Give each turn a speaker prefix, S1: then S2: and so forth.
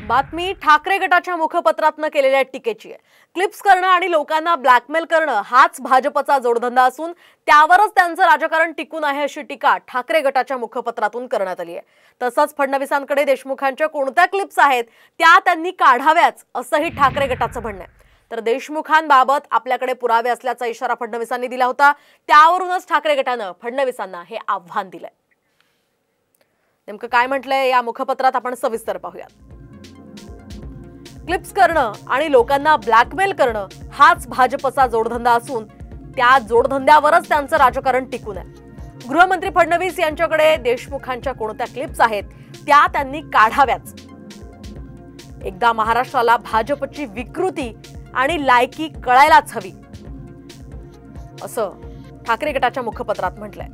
S1: बातमी ठाकरे गटाच्या मुखपत्रातनं केलेल्या टीकेची आहे। क्लिप्स करणं आणि लोकांना ब्लॅकमेल करणं हाच भाजपचा जोडधंदा असून त्यावरच त्यांचं राजकारण टिकून आहे अशी टीका ठाकरे गटाच्या मुखपत्रातून करण्यात आली आहे। तसंच फडणवीसांकडे देशमुखांच्या कोणत्या क्लिप्स आहेत त्या त्यांनी काढाव्याच असंही ठाकरे गटाचं म्हणणं आहे। तर देशमुखांबाबत आपल्याकडे पुरावे असल्याचा इशारा फडणवीसांनी दिला होता, त्यावरूनच ठाकरे गटानं फडणवीसांना हे आव्हान दिलंय। नेमकं काय म्हटलंय या मुखपत्रात आपण सविस्तर पाहूयात। क्लिप्स करणं आणि लोकांना ब्लॅकमेल करणं हाच भाजपचा जोडधंदा असून त्या जोडधंद्यावरच त्यांचं राजकारण टिकून आहे। गृहमंत्री फडणवीस यांच्याकडे देशमुखांच्या कोणत्या क्लिप्स आहेत त्या त्यांनी काढाव्याच। एकदा महाराष्ट्राला भाजपची विकृती आणि लायकी कळायलाच हवी असं ठाकरे गटाच्या मुखपत्रात म्हटलंय।